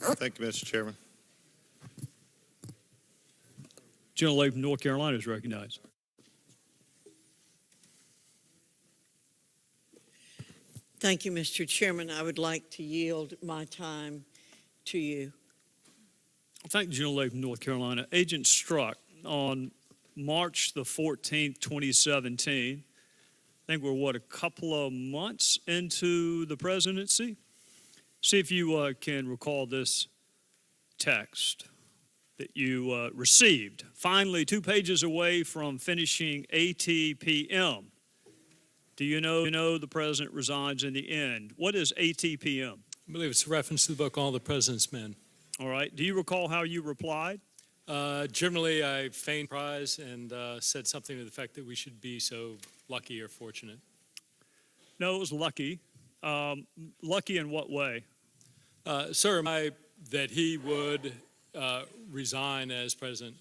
Thank you, Mr. Chairman. Gentlelady from North Carolina is recognized. Thank you, Mr. Chairman. I would like to yield my time to you. Thank the gentlelady from North Carolina. Agent Strzok, on March the 14th, 2017, I think we're, a couple of months into the presidency? See if you can recall this text that you received. Finally, 2 pages away from finishing ATPM. Do you know the president resigns in the end? What is ATPM? I believe it's a reference to the book All the President's Men. All right. Do you recall how you replied? Generally, I feigned surprise and said something to the effect that we should be so lucky or fortunate. No, it was lucky. Lucky in what way? Sir, that he would resign as president.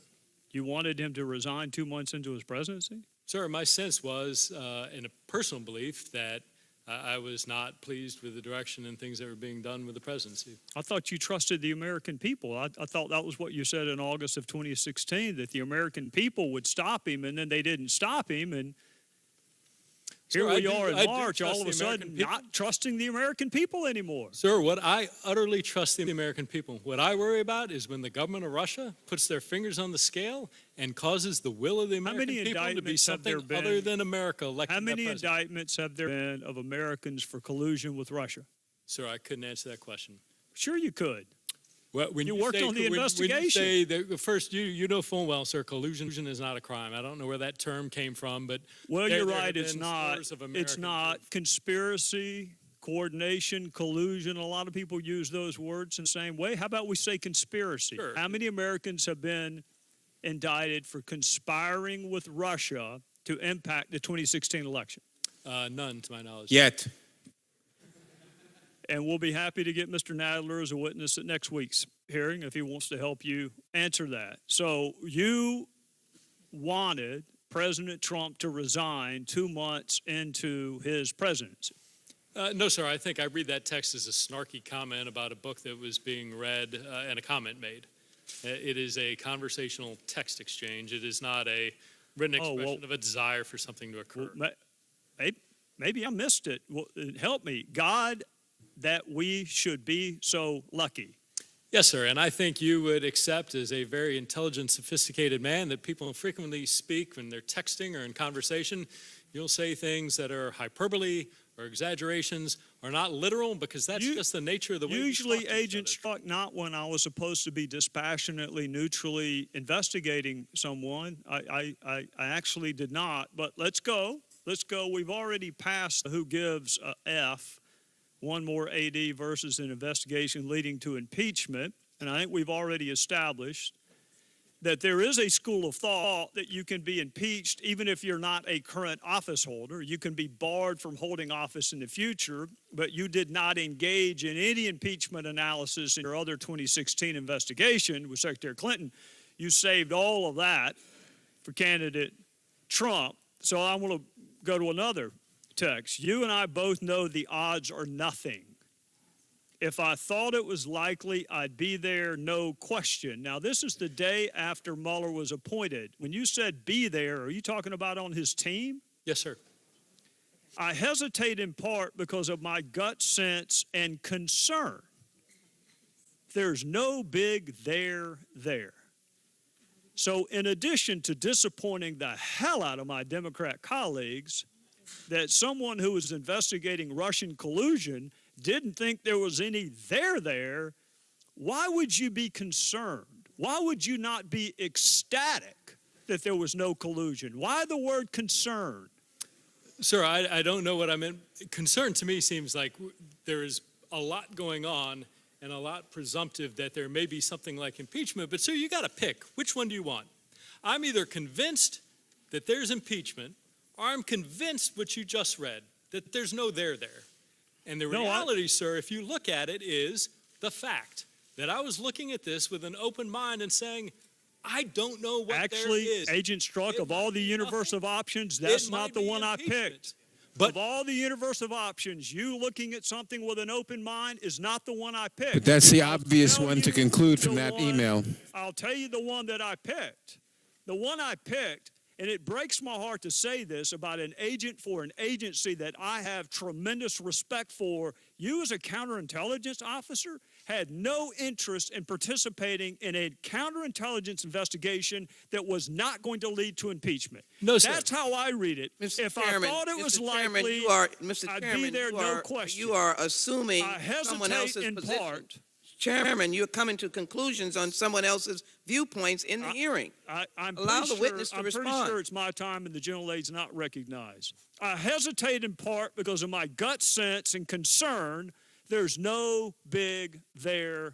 You wanted him to resign 2 months into his presidency? Sir, my sense was, in a personal belief, that I was not pleased with the direction and things that were being done with the presidency. I thought you trusted the American people. I thought that was what you said in August of 2016, that the American people would stop him, and then they didn't stop him, and here we are in March, all of a sudden not trusting the American people anymore. Sir, what I utterly trust the American people. What I worry about is when the government of Russia puts their fingers on the scale and causes the will of the American people to be something other than America electing How many that president. indictments have there been of Americans for collusion with Russia? Sir, I couldn't answer that question. Sure you could. Well, when You worked on the investigation. When you say that, first, you know full well, sir, collusion is not a crime. I don't know where that term came from, but Well, there you're have right. been It's not. scores of It's Americans not conspiracy, coordination, collusion. A lot of people use those words in the same way. How about we say conspiracy? Sure. How many Americans have been indicted for conspiring with Russia to impact the 2016 election? None, to my knowledge. Yet. And we'll be happy to get Mr. Nadler as a witness at next week's hearing if he wants to help you answer that. So you wanted President Trump to resign 2 months into his presidency. No, sir. I think I read that text as a snarky comment about a book that was being read and a comment made. It is a conversational text exchange. It is not a written expression of a desire for something to occur. Maybe I missed it. Well, help me. God, that we should be so lucky. Yes, sir. And I think you would accept as a very intelligent, sophisticated man that people frequently speak when they're texting or in conversation. You'll say things that are hyperbole or exaggerations or not literal because that's just the nature of the way Usually, we talk to each Agent other. Strzok, not when I was supposed to be dispassionately, neutrally investigating someone. I actually did not. But let's go. Let's go. We've already passed who gives a F. One more AD versus an investigation leading to impeachment. And I think we've already established that there is a school of thought that you can be impeached even if you're not a current office holder. You can be barred from holding office in the future, but you did not engage in any impeachment analysis in your other 2016 investigation with Secretary Clinton. You saved all of that for candidate Trump. So I want to go to another text. You and I both know the odds are nothing. If I thought it was likely, I'd be there, no question. Now, this is the day after Mueller was appointed. When you said be there, are you talking about on his team? Yes, sir. I hesitate in part because of my gut sense and concern. There's no big there. So in addition to disappointing the hell out of my Democrat colleagues, that someone who was investigating Russian collusion didn't think there was any there, why would you be concerned? Why would you not be ecstatic that there was no collusion? Why the word concern? Sir, I don't know what I meant. Concern to me seems like there is a lot going on and a lot presumptive that there may be something like impeachment. But, sir, you got to pick. Which one do you want? I'm either convinced that there's impeachment or I'm convinced what you just read, that there's no there. And the reality, sir, if you look at it, is the fact that I was looking at this with an open mind and saying, I don't know what Actually, there is. Agent Strzok, of all the universe of options, that's not the one I picked. But of all the universe of options, you looking at something with an open mind is not the one I picked. But that's the I'll obvious tell one to you conclude from the that one- email. I'll tell you the one that I picked. The one I picked, and it breaks my heart to say this about an agent for an agency that I have tremendous respect for. You, as a counterintelligence officer, had no interest in participating in a counterintelligence investigation that was not going to lead to impeachment. No, sir. That's how I read it. Mr. If Chairman, I thought it was Mr. Chairman, likely, Mr. I'd Chairman, be there, no question. You are assuming I someone hesitate else's in position. part. Chairman, you're coming to conclusions on someone else's viewpoints in the hearing. I'm Allow pretty the witness sure, to I'm pretty respond. sure it's my time and the gentle lady's not recognized. I hesitate in part because of my gut sense and concern. There's no big there.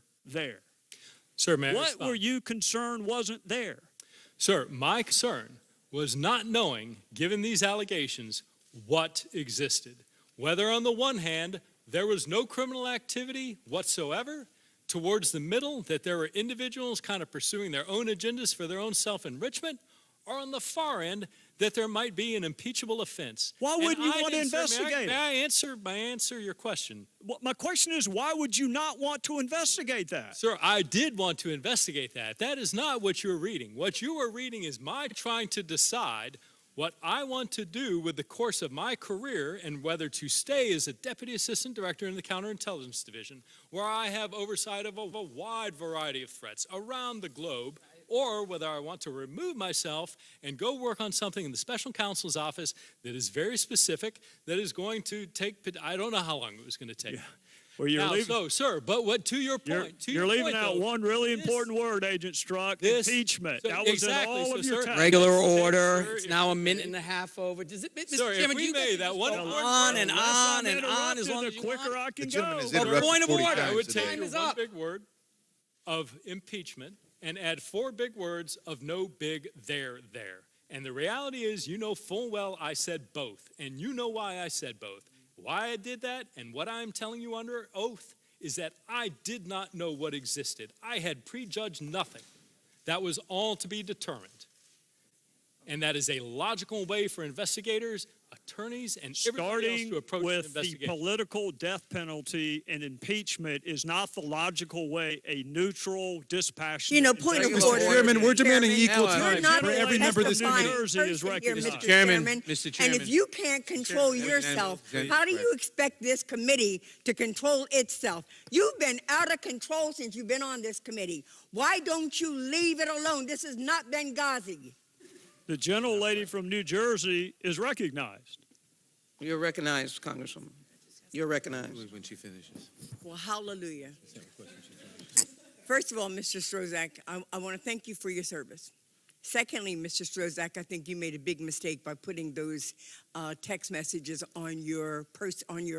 sir, may I What respond? were you concerned wasn't there? Sir, my concern was not knowing, given these allegations, what existed. Whether on the one hand, there was no criminal activity whatsoever, towards the middle, that there were individuals kind of pursuing their own agendas for their own self-enrichment, or on the far end, that there might be an impeachable offense. Why And wouldn't you I want to didn't, sir, investigate may it? I answer your question? Well, my question is, why would you not want to investigate that? Sir, I did want to investigate that. That is not what you're reading. What you are reading is my trying to decide what I want to do with the course of my career and whether to stay as a Deputy Assistant Director in the Counterintelligence Division, where I have oversight of a wide variety of threats around the globe, or whether I want to remove myself and go work on something in the Special Counsel's office that is very specific, that is going to take, I don't know how long it was going to take. Yeah. Well, you're Now, leaving, so, sir, but what to your you're, point, to you're your leaving point, out though, one really this- important word, Agent Strzok, this- impeachment. so That was exactly, in all so, of your sir, text. Regular Sir, order. sir, It's if now we a minute may- and a half over. Does it, Mr. Sir, if Chairman, we do you may, get that to one go word on word, and Unless on I'm and on as long interrupted, as the you quicker want? I can The gentleman go. is Well, interrupted point of 40 order. times I would today. take Time is one up. big word of impeachment and add four big words of no big there. And the reality is, you know full well I said both, and you know why I said both. Why I did that, and what I'm telling you under oath, is that I did not know what existed. I had prejudged nothing. That was all to be determined. And that is a logical way for investigators, attorneys, and everybody else Starting to approach an with the investigation. political death penalty and impeachment is not the logical way a neutral, dispassionate. You know, point of investigation- order. Mr. Chairman, we're demanding Chairman, equal You're time not for every member of this testifying. committee. Jersey is person here, recognized. Mr. Chairman, Chairman. Mr. And Chairman. if you can't control yourself, how do you expect this committee to control itself? You've been out of control since you've been on this committee. Why don't you leave it alone? This is not Benghazi. The gentle lady from New Jersey is recognized. You're recognized, Congresswoman. You're recognized. When she finishes. Well, hallelujah. First of all, Mr. Strzok, I want to thank you for your service. Secondly, Mr. Strzok, I think you made a big mistake by putting those text messages on your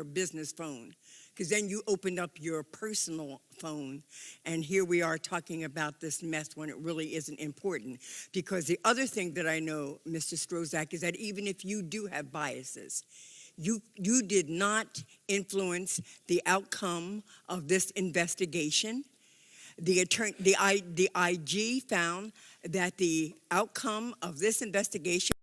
business phone, because then you opened up your personal phone, and here we are talking about this mess when it really isn't important. Because the other thing that I know, Mr. Strzok, is that even if you do have biases, you did not influence the outcome of this investigation. The IG found that the outcome of this investigation